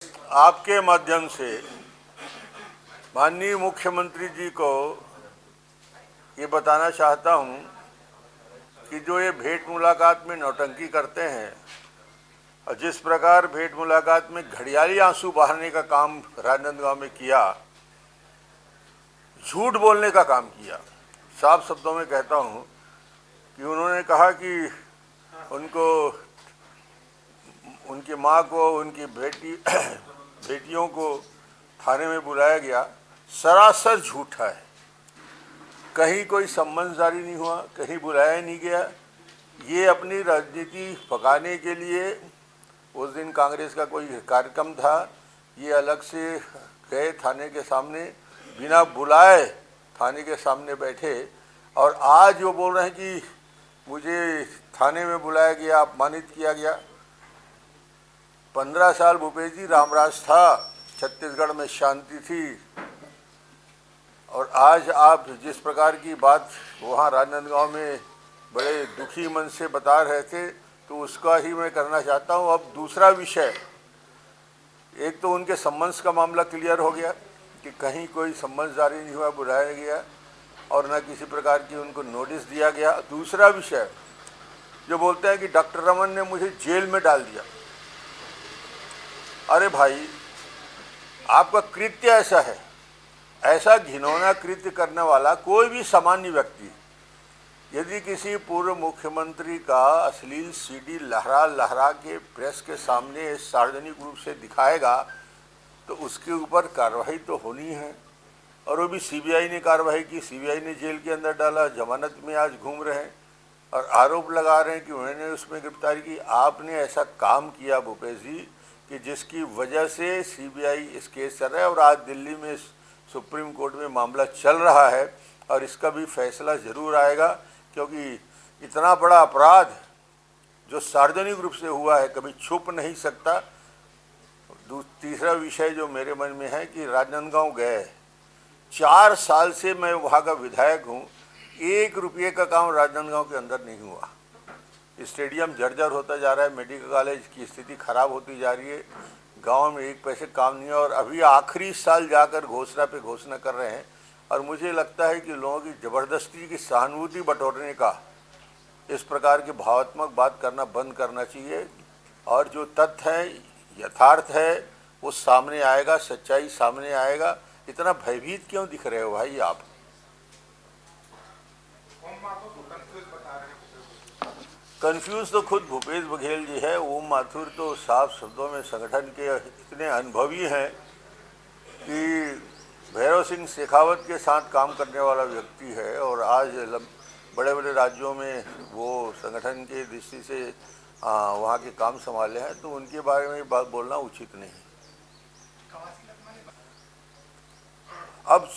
आपके माध्यम से माननीय मुख्यमंत्री जी को ये बताना चाहता हूं कि जो ये भेंट मुलाकात में नौटंकी करते हैं और जिस प्रकार भेंट मुलाकात में घड़ियाली आंसू बहाने का काम राजनांदगांव में किया, झूठ बोलने का काम किया। साफ शब्दों में कहता हूं कि उन्होंने कहा कि उनकी मां को, उनकी बेटियों को थाने में बुलाया गया। सरासर झूठा है। कहीं कोई सम्मन जारी नहीं हुआ, कहीं बुलाया नहीं गया। ये अपनी राजनीति पकाने के लिए उस दिन कांग्रेस का कोई कार्यक्रम था, ये अलग से गए थाने के सामने, बिना बुलाए थाने के सामने बैठे। और आज वो बोल रहे हैं कि मुझे थाने में बुलाया गया, अपमानित किया गया। 15 साल भूपेश जी रामराज था, छत्तीसगढ़ में शांति थी। और आज आप जिस प्रकार की बात वहाँ राजनांदगांव में बड़े दुखी मन से बता रहे थे, तो उसका ही मैं करना चाहता हूँ। अब दूसरा विषय, एक तो उनके सम्मन्स का मामला क्लियर हो गया कि कहीं कोई सम्मन्स जारी नहीं हुआ, बुलाया गया और न किसी प्रकार की उनको नोटिस दिया गया। दूसरा विषय जो बोलते हैं कि डॉक्टर रमन ने मुझे जेल में डाल दिया। अरे भाई, आपका कृत्य ऐसा है, ऐसा घिनौना कृत्य करने वाला कोई भी सामान्य व्यक्ति यदि किसी पूर्व मुख्यमंत्री का अश्लील सीडी लहरा लहरा के प्रेस के सामने सार्वजनिक रूप से दिखाएगा तो उसके ऊपर कार्रवाई तो होनी है। और वो भी सीबीआई ने कार्रवाई की, सीबीआई ने जेल के अंदर डाला, जमानत में आज घूम रहे हैं और आरोप लगा रहे हैं कि उन्होंने उसमें गिरफ्तारी की। आपने ऐसा काम किया भूपेश जी कि जिसकी वजह से सीबीआई इस केस चल रहा है और आज दिल्ली में सुप्रीम कोर्ट में मामला चल रहा है और इसका भी फैसला ज़रूर आएगा, क्योंकि इतना बड़ा अपराध जो सार्वजनिक रूप से हुआ है कभी छुप नहीं सकता। तीसरा विषय जो मेरे मन में है कि राजनांदगांव गए, 4 साल से मैं वहाँ का विधायक हूँ, 1 रुपये का काम राजनांदगांव के अंदर नहीं हुआ। स्टेडियम जर्जर होता जा रहा है, मेडिकल कॉलेज की स्थिति खराब होती जा रही है, गांव में 1 पैसे काम नहीं है और अभी आखिरी साल जाकर घोषणा पे घोषणा कर रहे हैं। और मुझे लगता है कि लोगों की ज़बरदस्ती की सहानुभूति बटोरने का, इस प्रकार की भावात्मक बात करना बंद करना चाहिए और जो तथ्य है, यथार्थ है, वो सामने आएगा, सच्चाई सामने आएगा। इतना भयभीत क्यों दिख रहे हो भाई आप? कंफ्यूज तो खुद भूपेश बघेल जी है। ओम माथुर तो साफ शब्दों में संगठन के इतने अनुभवी हैं कि भैरव सिंह शेखावत के साथ काम करने वाला व्यक्ति है और आज बड़े बड़े राज्यों में वो संगठन के दृष्टि से वहाँ के काम संभाले हैं, तो उनके बारे में बात बोलना उचित नहीं। अब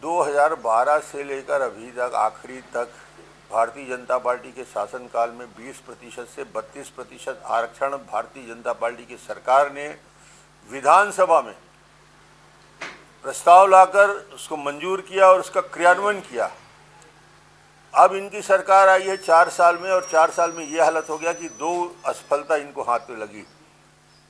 2012 से लेकर अभी तक आखिरी तक भारतीय जनता पार्टी के शासनकाल में 20% से 32% आरक्षण भारतीय जनता पार्टी की सरकार ने विधानसभा में प्रस्ताव लाकर उसको मंजूर किया और उसका क्रियान्वयन किया। अब इनकी सरकार आई है 4 साल में और 4 साल में ये हालत हो गया कि 2 असफलता इनको हाथ में लगी।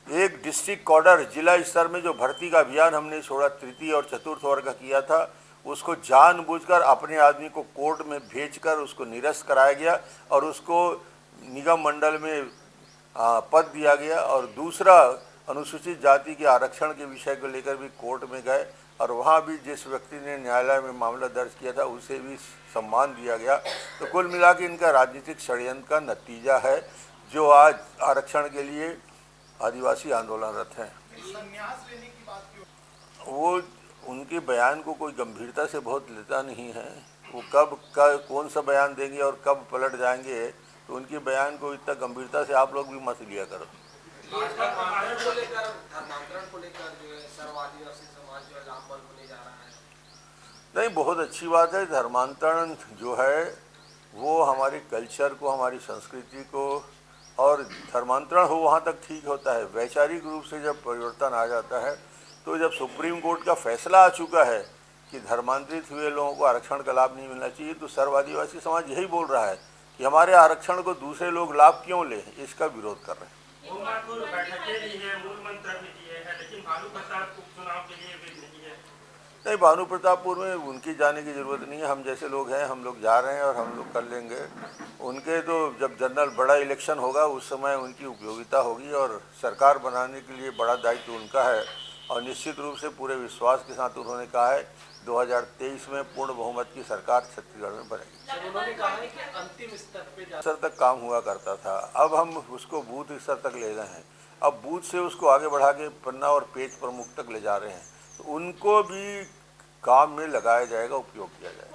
एक डिस्ट्रिक्ट कॉडर जिला स्तर में जो भर्ती का अभियान हमने छोड़ा, तृतीय और चतुर्थ वर्ग का किया था, उसको जानबूझकर अपने आदमी को कोर्ट में भेजकर उसको निरस्त कराया गया और उसको निगम मंडल में पद दिया गया। और दूसरा, अनुसूचित जाति के आरक्षण के विषय को लेकर भी कोर्ट में गए और वहाँ भी जिस व्यक्ति ने न्यायालय में मामला दर्ज किया था उसे भी सम्मान दिया गया। तो कुल मिला के इनका राजनीतिक षड्यंत्र का नतीजा है जो आज आरक्षण के लिए आदिवासी आंदोलनरत हैं। वो उनके बयान को कोई गंभीरता से बहुत लेता नहीं है। वो कब कौन सा बयान देंगे और कब पलट जाएंगे, तो उनके बयान को इतना गंभीरता से आप लोग भी मत लिया करो। नहीं, बहुत अच्छी बात है। धर्मांतरण जो है वो हमारे कल्चर को, हमारी संस्कृति को, और धर्मांतरण हो वहाँ तक ठीक होता है। वैचारिक रूप से जब परिवर्तन आ जाता है, तो जब सुप्रीम कोर्ट का फैसला आ चुका है कि धर्मांतरित हुए लोगों को आरक्षण का लाभ नहीं मिलना चाहिए, तो सर्व आदिवासी समाज यही बोल रहा है कि हमारे आरक्षण को दूसरे लोग लाभ क्यों लें, इसका विरोध कर रहे हैं। उत्तर भी दिए हैं, लेकिन भानु प्रताप उपचुनाव के लिए भी नहीं है। नहीं, भानु प्रतापपुर में उनकी जाने की ज़रूरत नहीं है। हम जैसे लोग हैं, हम लोग जा रहे हैं और हम लोग कर लेंगे। उनके तो जब जनरल बड़ा इलेक्शन होगा उस समय उनकी उपयोगिता होगी और सरकार बनाने के लिए बड़ा दायित्व उनका है। और निश्चित रूप से पूरे विश्वास के साथ उन्होंने कहा है 2023 में पूर्ण बहुमत की सरकार छत्तीसगढ़ में बनेगी। उन्होंने कहा है कि अंतिम स्तर तक काम हुआ करता था, अब हम उसको बूथ स्तर तक ले गए हैं। अब बूथ से उसको आगे बढ़ा के पन्ना और पेज प्रमुख तक ले जा रहे हैं, तो उनको भी काम में लगाया जाएगा, उपयोग किया जाएगा।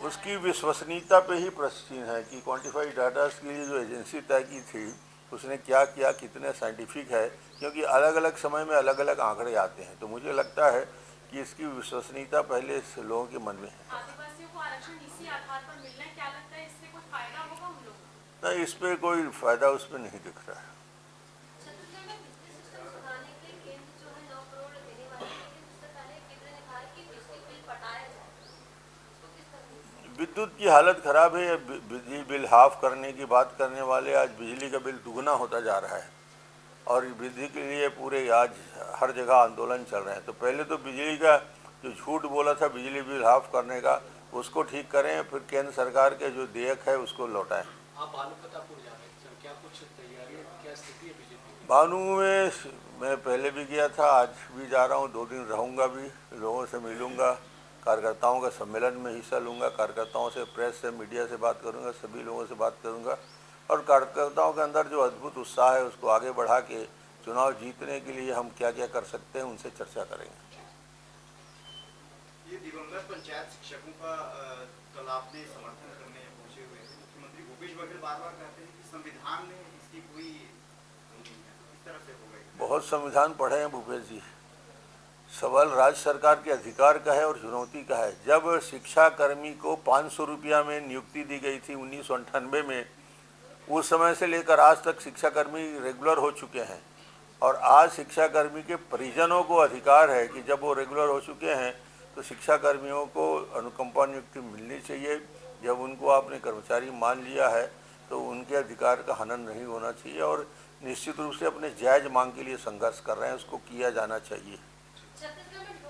उसकी विश्वसनीयता पे ही प्रश्न है कि क्वान्टिफाइड डाटा के लिए जो एजेंसी तय की थी उसने क्या किया, कितने साइंटिफिक है, क्योंकि अलग अलग समय में अलग अलग आंकड़े आते हैं। तो मुझे लगता है कि इसकी विश्वसनीयता पहले से लोगों के मन में है। आदिवासियों को आरक्षण इसी आधार पर मिलना है, क्या लगता है इससे कोई फायदा होगा उन लोगों को? नहीं, इस पर कोई फायदा उसमें नहीं दिख रहा है। छत्तीसगढ़ में बिजली सिस्टम सुधारने के लिए केंद्र जो है 9 करोड़ देने वाला है, लेकिन उससे पहले केंद्र ने कहा है कि बिजली बिल पटाया जाए। तो किस तरह विद्युत की हालत खराब है। बिजली बिल हाफ करने की बात करने वाले आज बिजली का बिल दुगना होता जा रहा है और बिजली के लिए पूरे आज हर जगह आंदोलन चल रहे हैं। तो पहले तो बिजली का जो झूठ बोला था बिजली बिल हाफ करने का, उसको ठीक करें, फिर केंद्र सरकार के जो देयक है उसको लौटाएं। आप भानु प्रतापपुर जा रहे हैं, क्या कुछ तैयारी है, क्या स्थिति है बीजेपी? भानु में मैं पहले भी गया था, आज भी जा रहा हूँ, 2 दिन रहूँगा भी, लोगों से मिलूँगा, कार्यकर्ताओं का सम्मेलन में हिस्सा लूँगा, कार्यकर्ताओं से, प्रेस से, मीडिया से बात करूँगा, सभी लोगों से बात करूँगा और कार्यकर्ताओं के अंदर जो अद्भुत उत्साह है उसको आगे बढ़ा के चुनाव जीतने के लिए हम क्या क्या कर सकते हैं उनसे चर्चा करेंगे। ये दिवंगत पंचायत शिक्षकों का कल आपने समर्थन करने पहुंचे हुए थे। मुख्यमंत्री भूपेश बघेल बार-बार कहते हैं कि संविधान में इसकी कोई नहीं है, इस तरह से हो गई। बहुत संविधान पढ़े हैं भूपेश जी। सवाल राज्य सरकार के अधिकार का है और चुनौती का है। जब शिक्षा कर्मी को 500 रुपया में नियुक्ति दी गई थी 1998 में, उस समय से लेकर आज तक शिक्षाकर्मी रेगुलर हो चुके हैं और आज शिक्षाकर्मी के परिजनों को अधिकार है कि जब वो रेगुलर हो चुके हैं तो शिक्षाकर्मियों को अनुकंपा नियुक्ति मिलनी चाहिए। जब उनको आपने कर्मचारी मान लिया है तो उनके अधिकार का हनन नहीं होना चाहिए और निश्चित रूप से अपने जायज़ मांग के लिए संघर्ष कर रहे हैं, उसको किया जाना चाहिए। छत्तीसगढ़ में